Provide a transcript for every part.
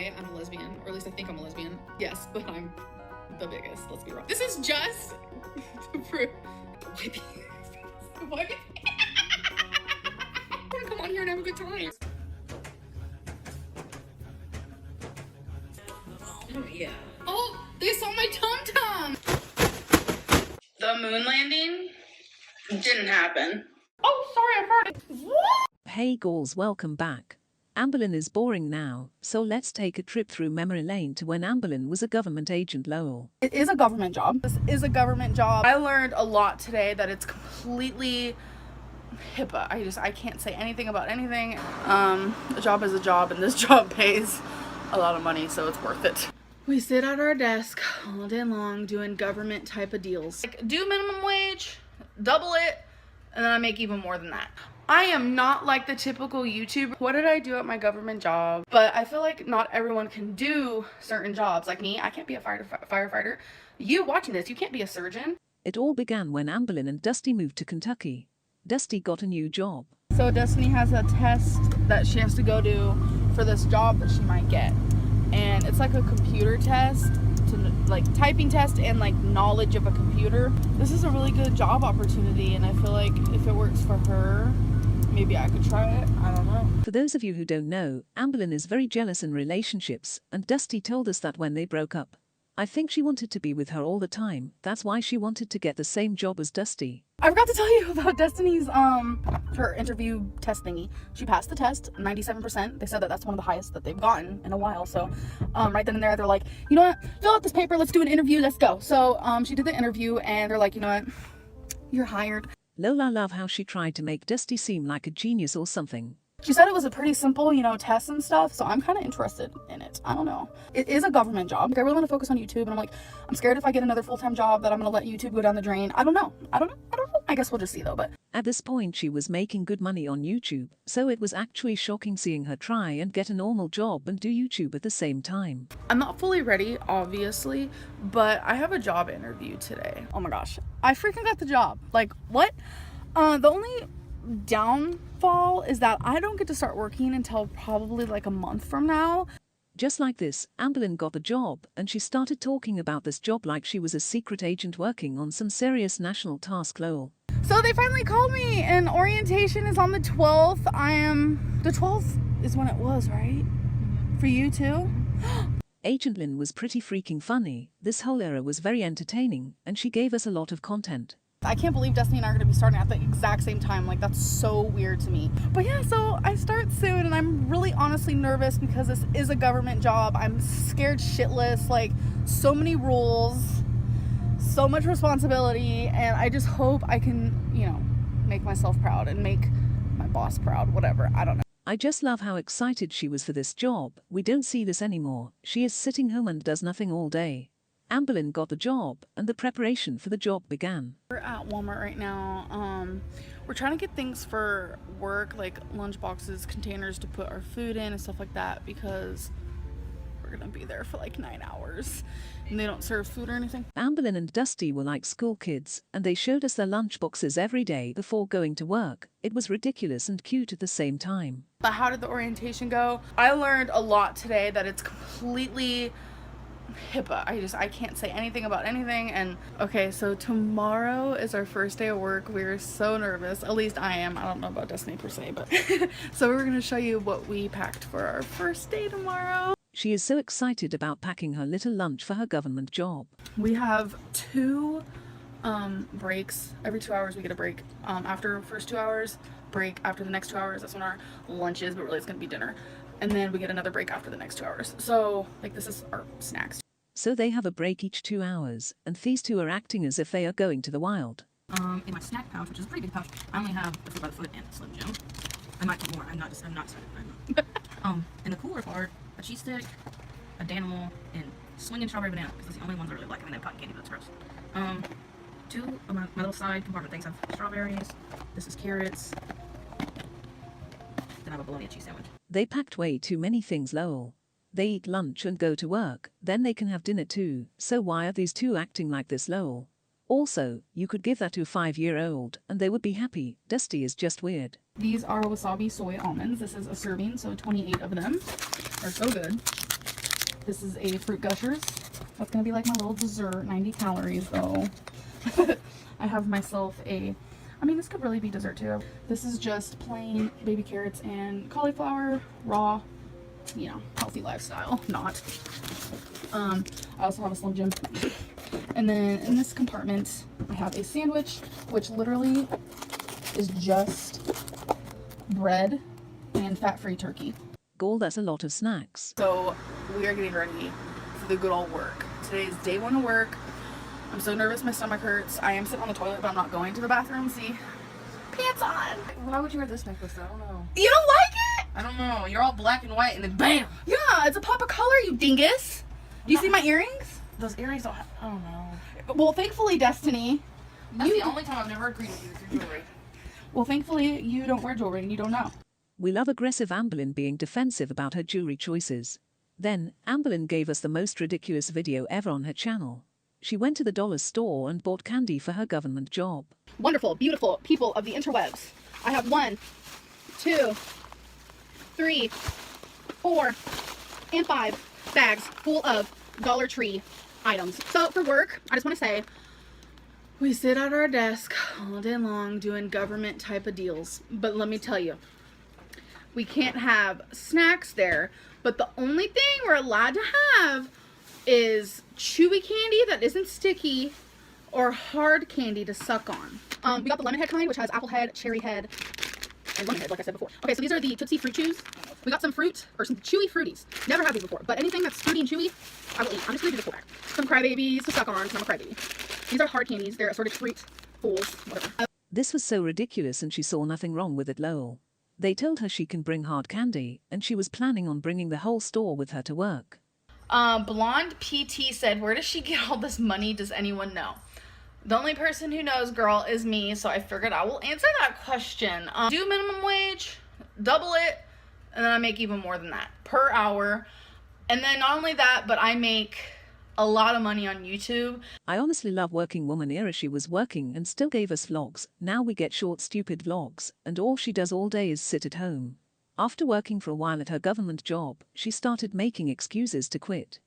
why I'm a lesbian, or at least I think I'm a lesbian. Yes, but I'm the biggest, let's be real. This is just to prove. Why? Come on here and have a good time. Oh yeah. Oh, they saw my tum-tum. The moon landing didn't happen. Oh, sorry, I farted. What? Hey girls, welcome back. Amberlynn is boring now, so let's take a trip through memory lane to when Amberlynn was a government agent. Lol. It is a government job. This is a government job. I learned a lot today that it's completely HIPAA. I can't say anything about anything. A job is a job, and this job pays a lot of money, so it's worth it. We sit at our desk all day long doing government type of deals. Like, do minimum wage, double it, and then I make even more than that. I am not like the typical YouTuber. What did I do at my government job? But I feel like not everyone can do certain jobs. Like me, I can't be a firefighter. You watching this, you can't be a surgeon. It all began when Amberlynn and Dusty moved to Kentucky. Dusty got a new job. So Destiny has a test that she has to go to for this job that she might get. And it's like a computer test, like typing test and like knowledge of a computer. This is a really good job opportunity, and I feel like if it works for her, maybe I could try it. I don't know. For those of you who don't know, Amberlynn is very jealous in relationships, and Dusty told us that when they broke up. I think she wanted to be with her all the time. That's why she wanted to get the same job as Dusty. I forgot to tell you about Destiny's her interview test thingy. She passed the test, 97%. They said that that's one of the highest that they've gotten in a while. So right then and there, they're like, you know what, fill out this paper, let's do an interview, let's go. So she did the interview, and they're like, you know what, you're hired. Lola, love how she tried to make Dusty seem like a genius or something. She said it was a pretty simple, test and stuff, so I'm kind of interested in it. I don't know. It is a government job. I really want to focus on YouTube, and I'm like, I'm scared if I get another full-time job that I'm going to let YouTube go down the drain. I don't know. I guess we'll just see, though, but... At this point, she was making good money on YouTube, so it was actually shocking seeing her try and get a normal job and do YouTube at the same time. I'm not fully ready, obviously, but I have a job interview today. Oh my gosh. I freaking got the job. Like, what? The only downfall is that I don't get to start working until probably like a month from now. Just like this, Amberlynn got the job, and she started talking about this job like she was a secret agent working on some serious national task. Lol. So they finally called me, and orientation is on the 12th. The 12th is when it was, right? For you too? Agent Lynn was pretty freaking funny. This whole era was very entertaining, and she gave us a lot of content. I can't believe Destiny and I are going to be starting at the exact same time. Like, that's so weird to me. But yeah, so I start soon, and I'm really honestly nervous because this is a government job. I'm scared shitless. Like, so many rules, so much responsibility, and I just hope I can, make myself proud and make my boss proud, whatever. I don't know. I just love how excited she was for this job. We don't see this anymore. She is sitting home and does nothing all day. Amberlynn got the job, and the preparation for the job began. We're at Walmart right now. We're trying to get things for work, like lunch boxes, containers to put our food in and stuff like that, because we're gonna be there for like 9 hours, and they don't serve food or anything. Amberlynn and Dusty were like school kids, and they showed us their lunch boxes every day before going to work. It was ridiculous and cute at the same time. But how did the orientation go? I learned a lot today that it's completely HIPAA. I can't say anything about anything. And okay, so tomorrow is our first day of work. We're so nervous. At least I am. I don't know about Destiny per se, but so we're gonna show you what we packed for our first day tomorrow. She is so excited about packing her little lunch for her government job. We have 2 breaks. Every 2 hours we get a break. After first 2 hours, break. After the next 2 hours, that's when our lunch is, but really it's gonna be dinner. And then we get another break after the next 2 hours. So, like, this is our snacks. So they have a break each 2 hours, and these two are acting as if they are going to the wild. In my snack pouch, which is a pretty big pouch, I only have the Fruit by the Foot and the Slim Jim. I might get more. I'm not excited. In the cooler part, a cheese stick, a Danimal, and swinging strawberry banana, because that's the only ones I really like. And then cotton candy, but that's gross. 2 of my little side compartment things have strawberries. This is carrots. Then I have a bologna and cheese sandwich. They packed way too many things. Lol. They eat lunch and go to work, then they can have dinner too. So why are these two acting like this? Lol. Also, you could give that to a 5-year-old and they would be happy. Dusty is just weird. These are wasabi soy almonds. This is a serving, so 28 of them. They're so good. This is a Fruit Gushers. That's gonna be like my little dessert, 90 calories though. I have myself I mean, this could really be dessert too. This is just plain baby carrots and cauliflower, raw, you know, healthy lifestyle, not. I also have a Slim Jim. And then in this compartment, I have a sandwich, which literally is just bread and fat-free turkey. Gall, that's a lot of snacks. So we are getting ready for the good old work. Today is day 1 of work. I'm so nervous, my stomach hurts. I am sitting on the toilet, but I'm not going to the bathroom. See, pants on. Why would you wear this necklace? I don't know. You don't like it? I don't know. You're all black and white, and then bam! Yeah, it's a pop of color, you dingus. Do you see my earrings? Those earrings don't have. I don't know. Well, thankfully, Destiny. That's the only time I've never agreed with you with your jewelry. Well, thankfully, you don't wear jewelry and you don't know. We love aggressive Amberlynn being defensive about her jewelry choices. Then, Amberlynn gave us the most ridiculous video ever on her channel. She went to the dollar store and bought candy for her government job. Wonderful, beautiful people of the interwebs. I have 1, 2, 3, 4, and 5 bags full of Dollar Tree items. So for work, I just want to say, we sit at our desk all day long doing government type of deals. But let me tell you, we can't have snacks there. But the only thing we're allowed to have is chewy candy that isn't sticky or hard candy to suck on. We got the lemon head kind, which has apple head, cherry head, and lemon head, like I said before. Okay, so these are the Tootsie Fruit Chews. We got some fruit, or some chewy fruities. Never had these before, but anything that's fruity and chewy, I will eat. I'm just gonna do this whole pack. Some crybabies to suck on, because I'm a crybaby. These are hard candies. They're assorted fruit, fools, whatever. This was so ridiculous and she saw nothing wrong with it, lol. They told her she can bring hard candy, and she was planning on bringing the whole store with her to work. Blonde PT said, where does she get all this money? Does anyone know? The only person who knows, girl, is me, so I figured I will answer that question. Do minimum wage, double it, and then I make even more than that per hour. And then not only that, but I make a lot of money on YouTube. I honestly love working woman era. She was working and still gave us vlogs. Now we get short stupid vlogs, and all she does all day is sit at home. After working for a while at her government job, she started making excuses to quit.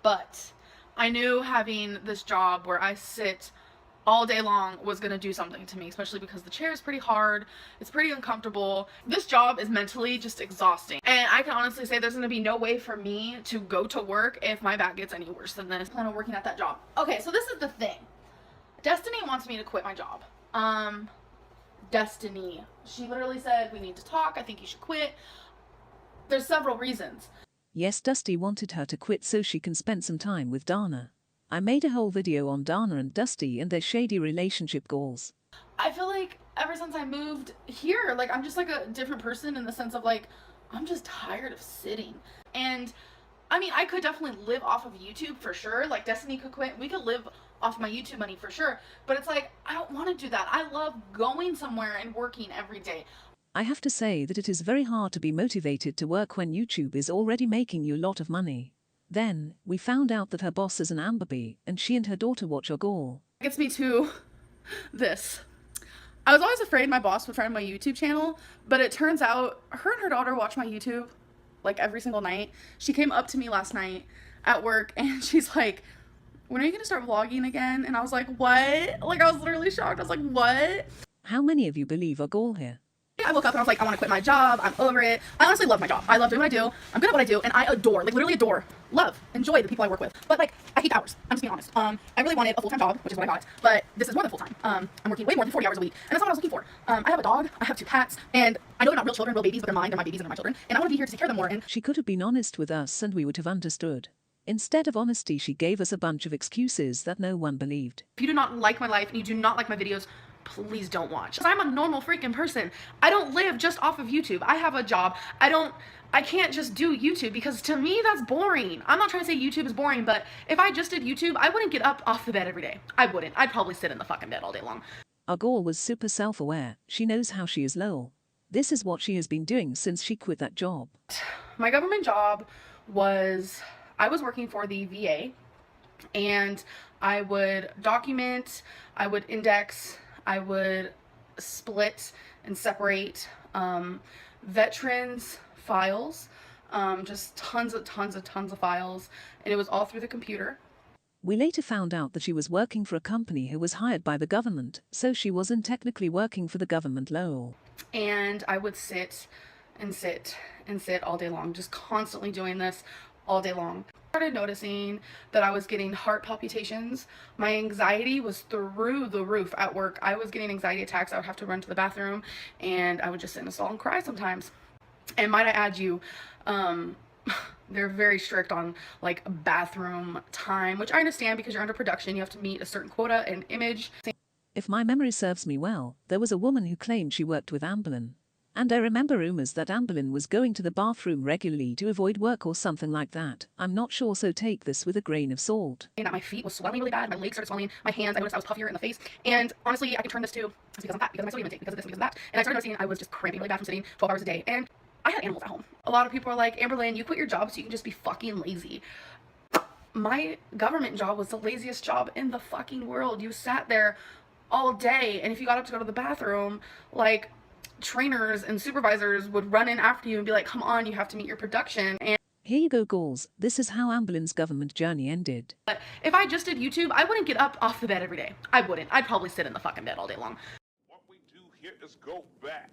But I knew having this job where I sit all day long was going to do something to me, especially because the chair is pretty hard. It's pretty uncomfortable. This job is mentally just exhausting. And I can honestly say there's going to be no way for me to go to work if my back gets any worse than this. I plan on working at that job. Okay, so this is the thing. Destiny wants me to quit my job. Destiny. She literally said, we need to talk. I think you should quit. There's several reasons. Yes, Dusty wanted her to quit so she can spend some time with Dana. I made a whole video on Dana and Dusty and their shady relationship goals. I feel like ever since I moved here, like I'm just like a different person in the sense of like, I'm just tired of sitting. And I mean, I could definitely live off of YouTube for sure. Like Destiny could quit. We could live off my YouTube money for sure. But it's like, I don't want to do that. I love going somewhere and working every day. I have to say that it is very hard to be motivated to work when YouTube is already making you a lot of money. Then, we found out that her boss is an Amberby, and she and her daughter watch our Gall. Gets me to this. I was always afraid my boss would find my YouTube channel, but it turns out her and her daughter watch my YouTube like every single night. She came up to me last night at work and she's like, when are you gonna start vlogging again? And I was like, what? Like I was literally shocked. I was like, what? How many of you believe our Gall here? I woke up and I was like, I want to quit my job. I'm over it. I honestly love my job. I love doing what I do. I'm good at what I do, and I adore, like literally adore, love, enjoy the people I work with. But like, I hate hours. I'm just being honest. I really wanted a full-time job, which is what I got. But this is more than full-time. I'm working way more than 40 hours a week, and that's not what I was looking for. I have a dog. I have 2 cats, and I know they're not real children, real babies, but they're mine. They're my babies and they're my children, and I want to be here to take care of them more. And she could have been honest with us, and we would have understood. Instead of honesty, she gave us a bunch of excuses that no one believed. If you do not like my life and you do not like my videos, please don't watch. I'm a normal freaking person. I don't live just off of YouTube. I have a job. I can't just do YouTube because to me that's boring. I'm not trying to say YouTube is boring, but if I just did YouTube, I wouldn't get up off the bed every day. I wouldn't. I'd probably sit in the fucking bed all day long. Our Gall was super self-aware. She knows how she is lol. This is what she has been doing since she quit that job. My government job was, I was working for the VA, and I would document, I would index, I would split and separate veterans' files. just tons of files, and it was all through the computer. We later found out that she was working for a company who was hired by the government, so she wasn't technically working for the government, lol. And I would sit and sit and sit all day long, just constantly doing this all day long. I started noticing that I was getting heart palpitations. My anxiety was through the roof at work. I was getting anxiety attacks. I would have to run to the bathroom, and I would just sit in a stall and cry sometimes. And might I add you, they're very strict on like bathroom time, which I understand because you're under production. You have to meet a certain quota and image. If my memory serves me well, there was a woman who claimed she worked with Amberlynn. And I remember rumors that Amberlynn was going to the bathroom regularly to avoid work or something like that. I'm not sure, so take this with a grain of salt. And my feet was swelling really bad. My legs started swelling. My hands, I noticed I was puffier in the face. And honestly, I could turn this to, it's because I'm fat, because of my sodium intake, because of this, because of that. And I started noticing I was just cramping really bad from sitting 12 hours a day. And I had animals at home. A lot of people are like, Amberlynn, you quit your job so you can just be fucking lazy. My government job was the laziest job in the fucking world. You sat there all day, and if you got up to go to the bathroom, like, trainers and supervisors would run in after you and be like, come on, you have to meet your production. And here you go, girls. This is how Amberlynn's government journey ended. but if I just did YouTube, I wouldn't get up off the bed every day. I wouldn't. I'd probably sit in the fucking bed all day long. What we do here is go back.